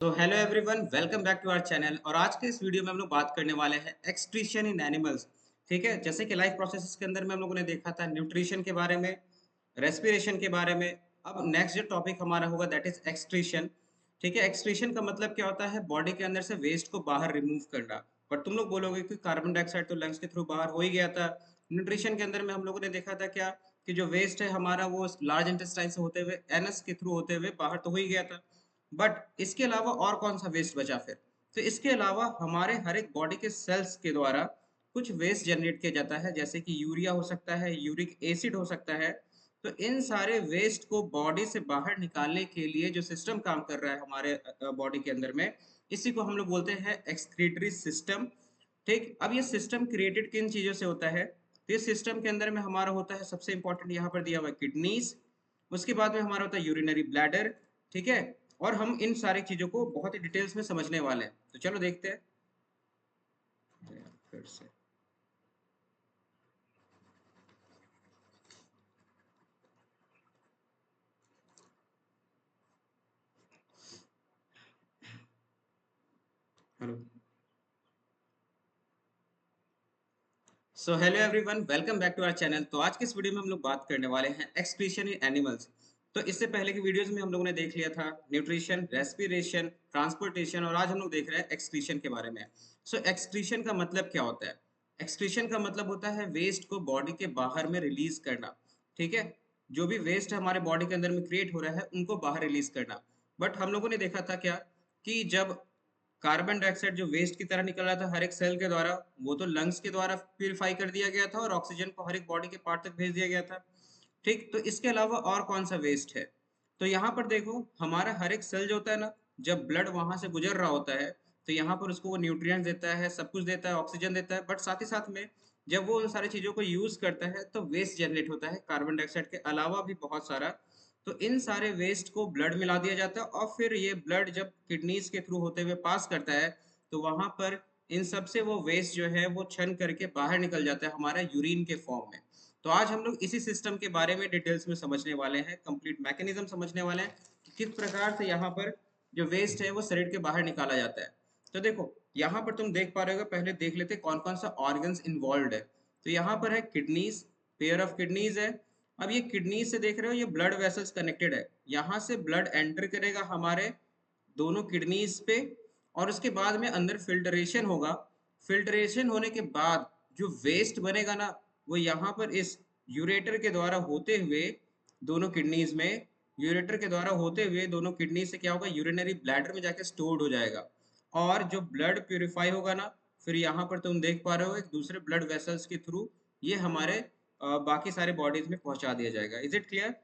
तो hello everyone, welcome back to our channel. और आज के इस वीडियो में हम लोग बात करने वाले हैं एक्सक्रीशन इन एनिमल्स। ठीक है, जैसे कि लाइफ प्रोसेस के अंदर में हम लोगों ने देखा था न्यूट्रिशन के बारे में, रेस्पिरेशन के बारे में। अब नेक्स्ट जो टॉपिक हमारा होगा दैट इज एक्सक्रीशन। ठीक है, एक्सक्रीशन का मतलब क्या होता है? बॉडी के अंदर से वेस्ट को बाहर रिमूव करना। पर तुम लोग बोलोगे कि कार्बन डाइऑक्साइड तो लंग्स के थ्रू बाहर हो ही गया था। न्यूट्रिशन के अंदर में हम लोगों ने देखा था क्या कि जो वेस्ट है हमारा वो लार्ज इंटेस्टाइन से होते हुए एनस के थ्रू होते हुए बाहर तो हो ही गया था। बट इसके अलावा और कौन सा वेस्ट बचा फिर? तो इसके अलावा हमारे हर एक बॉडी के सेल्स के द्वारा कुछ वेस्ट जनरेट किया जाता है, जैसे कि यूरिया हो सकता है, यूरिक एसिड हो सकता है। तो इन सारे वेस्ट को बॉडी से बाहर निकालने के लिए जो सिस्टम काम कर रहा है हमारे बॉडी के अंदर में, इसी को हम लोग बोलते हैं एक्सक्रीटरी सिस्टम। ठीक, अब ये सिस्टम क्रिएटेड किन चीजों से होता है? तो इस सिस्टम के अंदर में हमारा होता है सबसे इंपॉर्टेंट यहाँ पर दिया हुआ है किडनीज। उसके बाद में हमारा होता है यूरिनरी ब्लैडर। ठीक है, और हम इन सारी चीजों को बहुत ही डिटेल्स में समझने वाले हैं, तो चलो देखते हैं। फिर से hello. So hello everyone, welcome back to our channel. तो आज के इस वीडियो में हम लोग बात करने वाले हैं एक्सक्रीशन इन एनिमल्स। तो इससे पहले की वीडियोस में हम लोगों ने देख लिया था न्यूट्रिशन, रेस्पिरेशन, ट्रांसपोर्टेशन, और आज हम लोग देख रहे हैं एक्सक्रीशन के बारे में। सो एक्सक्रीशन का मतलब क्या होता है? एक्सक्रीशन का मतलब होता है वेस्ट को बॉडी के बाहर में रिलीज करना। ठीक है, जो भी वेस्ट हमारे बॉडी के अंदर में क्रिएट हो रहा है उनको बाहर रिलीज करना। बट हम लोगों ने देखा था क्या कि जब कार्बन डाइऑक्साइड जो वेस्ट की तरह निकल रहा था हर एक सेल के द्वारा, वो तो लंग्स के द्वारा प्यूरिफाई कर दिया गया था और ऑक्सीजन को हर एक बॉडी के पार्ट तक भेज दिया गया था। ठीक, तो इसके अलावा और कौन सा वेस्ट है? तो यहाँ पर देखो, हमारा हर एक सेल जो होता है ना, जब ब्लड वहां से गुजर रहा होता है तो यहाँ पर उसको वो न्यूट्रिएंट्स देता है, सब कुछ देता है, ऑक्सीजन देता है, बट साथ ही साथ में जब वो उन सारी चीजों को यूज करता है तो वेस्ट जनरेट होता है कार्बन डाइऑक्साइड के अलावा भी बहुत सारा। तो इन सारे वेस्ट को ब्लड मिला दिया जाता है और फिर ये ब्लड जब किडनीज के थ्रू होते हुए पास करता है तो वहां पर इन सब से वो वेस्ट जो है वो छन करके बाहर निकल जाता है हमारा यूरिन के फॉर्म में। तो आज हम लोग इसी सिस्टम के बारे में डिटेल्स में समझने वाले हैं, कंप्लीट मैकेनिज्म समझने वाले हैं कि किस प्रकार से यहाँ पर जो वेस्ट है वो शरीर के बाहर निकाला जाता है। तो देखो, यहाँ पर तुम देख पा रहे हो, पहले देख लेते कौन कौन सा ऑर्गन्स इन्वॉल्व है। तो यहाँ पर है किडनीज, पेयर ऑफ किडनीज है। अब ये किडनी से देख रहे हो, ये ब्लड वेसल्स कनेक्टेड है, यहाँ से ब्लड एंटर करेगा हमारे दोनों किडनीज पे, और उसके बाद में अंदर फिल्टरेशन होगा। फिल्टरेशन होने के बाद जो वेस्ट बनेगा ना, वो यहाँ पर इस यूरेटर के द्वारा होते हुए दोनों किडनीज में, यूरेटर के द्वारा होते हुए दोनों किडनी से क्या होगा, यूरिनरी ब्लैडर में जाके स्टोर्ड हो जाएगा। और जो ब्लड प्यूरिफाई होगा ना, फिर यहाँ पर तुम देख पा रहे हो एक दूसरे ब्लड वेसल्स के थ्रू ये हमारे बाकी सारे बॉडीज में पहुंचा दिया जाएगा। Is it clear?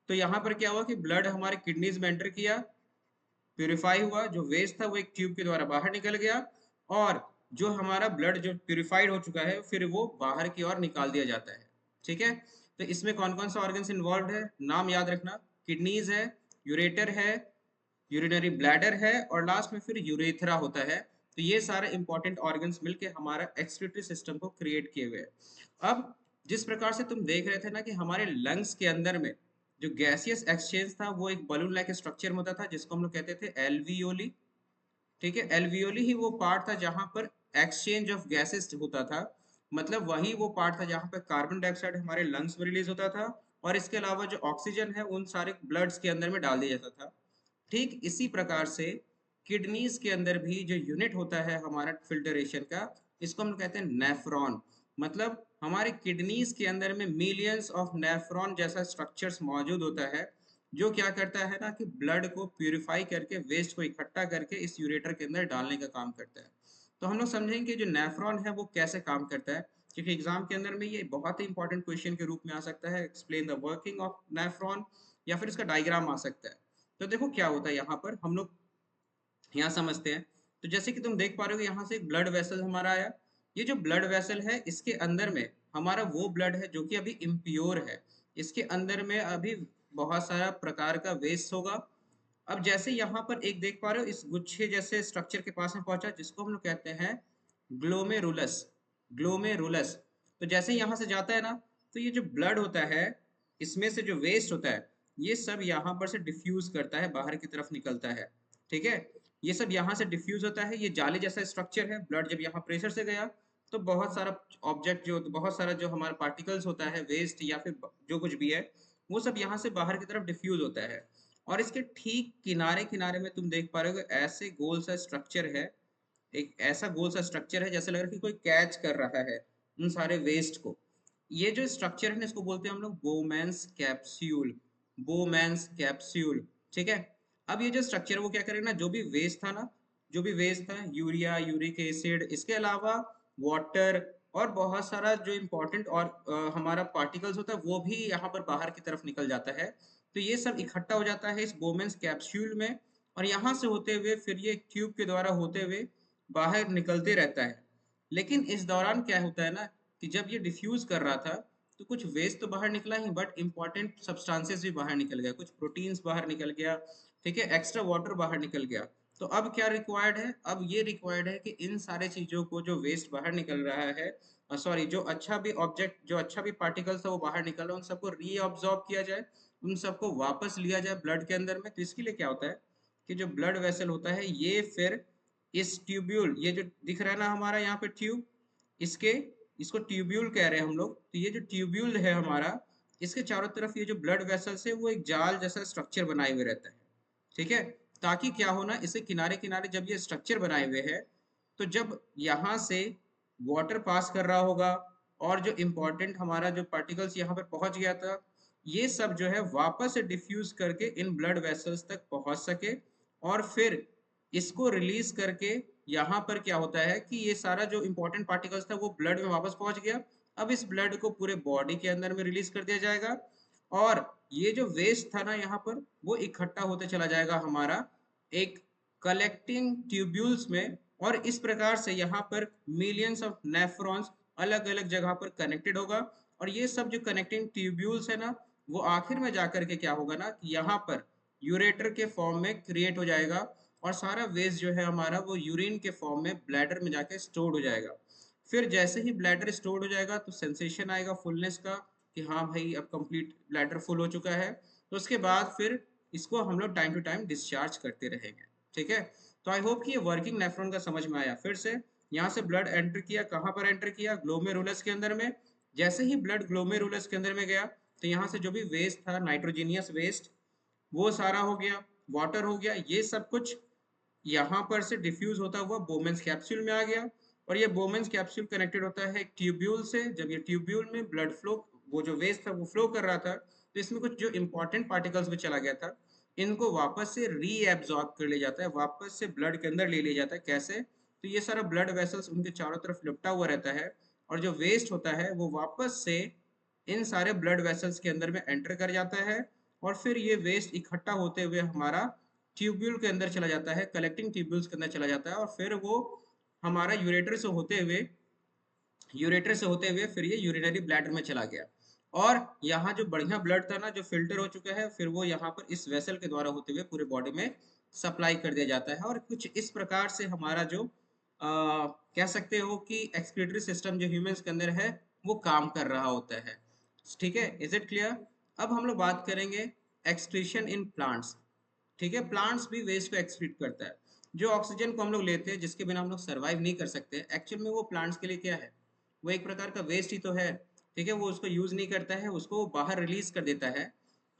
तो यहाँ पर क्या हुआ कि ब्लड हमारे किडनीज में एंटर किया, प्यूरिफाई हुआ, जो वेस्ट था वो एक ट्यूब के द्वारा बाहर निकल गया, और जो हमारा ब्लड जो प्यूरिफाइड हो चुका है फिर वो बाहर की ओर निकाल दिया जाता है। ठीक है, तो इसमें कौन कौन सा ऑर्गन्स इन्वॉल्व है, नाम याद रखना। किडनीज है, यूरेटर है, यूरिनरी ब्लैडर है, और लास्ट में फिर यूरेथ्रा होता है। तो ये सारे इंपॉर्टेंट ऑर्गन्स मिलके हमारा एक्सक्रीटरी सिस्टम को क्रिएट किए हुए हैं। अब जिस प्रकार से तुम देख रहे थे ना कि हमारे लंग्स के अंदर में जो गैसियस एक्सचेंज था वो एक बलून लाइक स्ट्रक्चर में होता था जिसको हम लोग कहते थे एल्वियोली। ठीक है, एल्वियोली ही वो पार्ट था जहां पर एक्सचेंज ऑफ गैसेस होता था। मतलब वही वो पार्ट था जहां पर कार्बन डाइऑक्साइड हमारे लंग्स में रिलीज होता था, और इसके अलावा जो ऑक्सीजन है उन सारे ब्लड्स के अंदर में डाल दिया जाता था। ठीक इसी प्रकार से किडनीज के अंदर भी जो यूनिट होता है हमारा फिल्टरेशन का, इसको हम कहते हैं नेफ्रॉन। मतलब हमारे किडनीज के अंदर में मिलियंस ऑफ नेफ्रॉन जैसा स्ट्रक्चर्स मौजूद होता है, जो क्या करता है ना कि ब्लड को प्यूरिफाई करके वेस्ट को इकट्ठा करके इस यूरेटर के अंदर डालने का काम करता है। तो हम लोग समझेंगे कि जो नेफ्रॉन है वो कैसे काम करता है, क्योंकि एग्जाम के अंदर में ये बहुत ही इंपॉर्टेंट क्वेश्चन के रूप में आ सकता है। Explain the working of nephron, या फिर इसका डायग्राम आ सकता है। तो देखो क्या होता है यहाँ पर, हम लोग यहाँ समझते हैं। तो जैसे कि तुम देख पा रहे हो, यहाँ से एक ब्लड वेसल हमारा आया। ये जो ब्लड वेसल है इसके अंदर में हमारा वो ब्लड है जो कि अभी इम्प्योर है। इसके अंदर में अभी बहुत सारा प्रकार का वेस्ट होगा। अब जैसे यहाँ पर एक देख पा रहे हो, इस गुच्छे जैसे स्ट्रक्चर के पास में पहुंचा जिसको हम लोग कहते हैं ग्लोमेरुलस। ग्लोमेरुलस। तो जैसे यहाँ से जाता है ना, तो ये जो ब्लड होता है इसमें से जो वेस्ट होता है ये सब यहाँ पर से डिफ्यूज करता है, बाहर की तरफ निकलता है। ठीक है। ये सब यहाँ से डिफ्यूज होता है, ये जाली जैसा स्ट्रक्चर है। ब्लड जब यहाँ प्रेशर से गया तो बहुत सारा ऑब्जेक्ट जो बहुत सारा जो हमारा पार्टिकल्स होता है, वेस्ट या फिर जो कुछ भी है, वो सब यहाँ से बाहर की तरफ डिफ्यूज होता है। और इसके ठीक किनारे किनारे में तुम देख पा रहे हो ऐसे गोल सा स्ट्रक्चर है, एक ऐसा गोल सा स्ट्रक्चर है जैसे लग रहा है कि कोई कैच कर रहा है उन सारे वेस्ट को। ये जो स्ट्रक्चर है ना, इसको बोलते हैं हम लोग बोमेंस कैप्सूल। बोमेंस कैप्सूल, ठीक है। अब ये जो स्ट्रक्चर है वो क्या करेगा ना, जो भी वेस्ट था ना, जो भी वेस्ट था, यूरिया, यूरिक एसिड, इसके अलावा वाटर और बहुत सारा जो इम्पोर्टेंट और हमारा पार्टिकल्स होता है वो भी यहाँ पर बाहर की तरफ निकल जाता है। तो ये सब इकट्ठा हो जाता है इस बोमेंस कैप्सूल में, और यहाँ से होते हुए फिर ये ट्यूब के द्वारा होते हुए बाहर निकलते रहता है। लेकिन इस दौरान क्या होता है ना, कि जब ये डिफ्यूज कर रहा था तो कुछ वेस्ट तो बाहर निकला ही, बट इंपॉर्टेंट सब्सटेंसेस भी बाहर निकल गया, कुछ प्रोटीन्स बाहर निकल गया, ठीक है, एक्स्ट्रा वाटर बाहर निकल गया। तो अब क्या रिक्वायर्ड है, अब ये रिक्वायर्ड है कि इन सारे चीजों को, जो वेस्ट बाहर निकल रहा है, सॉरी, जो अच्छा भी ऑब्जेक्ट, जो अच्छा भी पार्टिकल्स था वो बाहर निकल रहा है, उन सबको रीअब्सॉर्ब किया जाए, उन सबको वापस लिया जाए ब्लड के अंदर में। तो इसके लिए क्या होता है कि जो ब्लड वेसल होता है ये फिर इस ट्यूब्यूल, ये जो दिख रहा है ना हमारा यहाँ पे ट्यूब, इसके इसको ट्यूब्यूल कह रहे हैं हम लोग। तो ये जो ट्यूब्यूल है हमारा, इसके चारों तरफ ये जो ब्लड वेसल्स है वो एक जाल जैसा स्ट्रक्चर बनाए हुए रहता है, ठीक है। ताकि क्या होना, इसे किनारे किनारे जब ये स्ट्रक्चर बनाए हुए है, तो जब यहाँ से वाटर पास कर रहा होगा और जो इम्पोर्टेंट हमारा जो पार्टिकल्स यहाँ पर पहुंच गया था, ये सब जो है वापस से डिफ्यूज करके इन ब्लड वेसल्स तक पहुंच सके, और फिर इसको रिलीज करके यहाँ पर क्या होता है कि ये सारा जो इम्पोर्टेंट पार्टिकल्स था वो ब्लड में वापस पहुंच गया। अब इस ब्लड को पूरे बॉडी के अंदर में रिलीज कर दिया जाएगा, और ये जो वेस्ट था ना यहाँ पर, वो इकट्ठा होते चला जाएगा हमारा एक कलेक्टिंग ट्यूब्यूल्स में। और इस प्रकार से यहाँ पर मिलियंस ऑफ नेफ्रॉन्स अलग अलग जगह पर कनेक्टेड होगा, और ये सब जो कनेक्टिंग ट्यूब्यूल्स है ना, वो आखिर में जाकर के क्या होगा ना, कि यहाँ पर यूरेटर के फॉर्म में क्रिएट हो जाएगा, और सारा वेस्ट जो है हमारा वो यूरिन के फॉर्म में ब्लैडर में जाके स्टोर हो जाएगा। फिर जैसे ही ब्लैडर स्टोर हो जाएगा तो सेंसेशन आएगा फुलनेस का, कि हाँ भाई अब कंप्लीट ब्लैडर फुल हो चुका है। तो उसके बाद फिर इसको हम लोग टाइम टू टाइम डिस्चार्ज करते रहेंगे, ठीक है। तो आई होप कि ये वर्किंग नेफ्रॉन का समझ में आया। फिर से यहाँ से ब्लड एंटर किया, कहाँ पर एंटर किया, ग्लोमेरुलस के अंदर में। जैसे ही ब्लड ग्लोमेरुलस के अंदर में गया तो यहाँ से जो भी वेस्ट था, नाइट्रोजीनियस वेस्ट, वो सारा हो गया, वाटर हो गया, ये सब कुछ यहाँ पर से डिफ्यूज होता हुआ बोमेंस कैप्सूल में आ गया। और ये बोमेंस कैप्सूल कनेक्टेड होता है एक ट्यूब्यूल से। जब ये ट्यूब्यूल में ब्लड फ्लो, वो जो वेस्ट था वो फ्लो कर रहा था, तो इसमें कुछ जो इंपॉर्टेंट पार्टिकल्स भी चला गया था, इनको वापस से रीएब्सॉर्ब कर लिया जाता है, वापस से ब्लड के अंदर ले लिया जाता है। कैसे, तो ये सारा ब्लड वेसल्स उनके चारों तरफ लिपटा हुआ रहता है, और जो वेस्ट होता है वो वापस से इन सारे ब्लड वेसल्स के अंदर में एंटर कर जाता है, और फिर ये वेस्ट इकट्ठा होते हुए हमारा ट्यूब्यूल के अंदर चला जाता है, कलेक्टिंग ट्यूब्यूल्स के अंदर चला जाता है, और फिर वो हमारा यूरेटर से होते हुए फिर ये यूरिनरी ब्लैडर में चला गया। और यहाँ जो बढ़िया ब्लड था ना, जो फिल्टर हो चुका है, फिर वो यहाँ पर इस वेसल के द्वारा होते हुए पूरे बॉडी में सप्लाई कर दिया जाता है। और कुछ इस प्रकार से हमारा जो कह सकते हो कि एक्सक्रीटरी सिस्टम जो ह्यूमंस के अंदर है वो काम कर रहा होता है, ठीक है। Is it clear? अब हम लोग बात करेंगे एक्सक्रीशन इन प्लांट्स, ठीक है। प्लांट्स भी वेस्ट को एक्सक्रीट करता है। जो ऑक्सीजन को हम लोग लेते हैं, जिसके बिना हम लोग सर्वाइव नहीं कर सकते, एक्चुअल में वो प्लांट्स के लिए क्या है, वो एक प्रकार का वेस्ट ही तो है, ठीक है। वो उसको यूज नहीं करता है, उसको वो बाहर रिलीज कर देता है,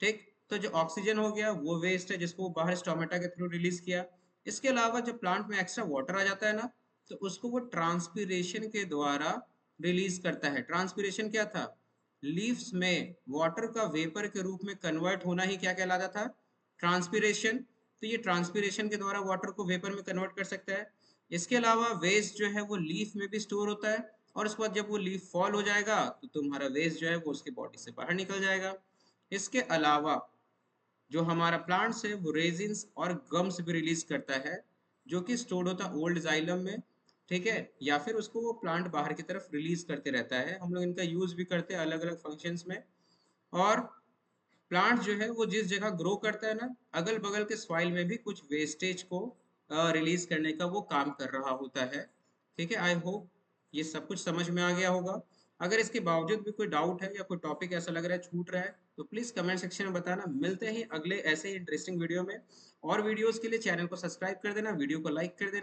ठीक। तो जो ऑक्सीजन हो गया वो वेस्ट है, जिसको वो बाहर स्टोमेटा के थ्रू रिलीज किया। इसके अलावा जब प्लांट में एक्स्ट्रा वाटर आ जाता है ना, तो उसको वो ट्रांसपीरेशन के द्वारा रिलीज करता है। ट्रांसपीरेशन क्या था, लीव्स में वाटर का वेपर के रूप में कन्वर्ट होना ही क्या कहलाता था, ट्रांसपीरेशन। तो ये ट्रांसपीरेशन के द्वारा वाटर को वेपर में कन्वर्ट कर सकता है। इसके अलावा वेस्ट जो है वो लीफ में भी स्टोर होता है, और उसके बाद जब वो लीफ फॉल हो जाएगा तो तुम्हारा वेस्ट जो है वो उसके बॉडी से बाहर निकल जाएगा। इसके अलावा जो हमारा प्लांट्स है वो रेजिन्स और गम्स भी रिलीज करता है, जो कि स्टोर्ड होता है ओल्ड जाइलम में, ठीक है। या फिर उसको वो प्लांट बाहर की तरफ रिलीज करते रहता है। हम लोग इनका यूज भी करते हैं अलग अलग फंक्शंस में। और प्लांट जो है वो जिस जगह ग्रो करता है ना, अगल बगल के सॉइल में भी कुछ वेस्टेज को रिलीज करने का वो काम कर रहा होता है, ठीक है। आई होप ये सब कुछ समझ में आ गया होगा। अगर इसके बावजूद भी कोई डाउट है या कोई टॉपिक ऐसा लग रहा है छूट रहा है तो प्लीज कमेंट सेक्शन में बताना। मिलते हैं अगले ऐसे ही इंटरेस्टिंग वीडियो में। और वीडियोस के लिए चैनल को सब्सक्राइब कर देना, वीडियो को लाइक कर देना।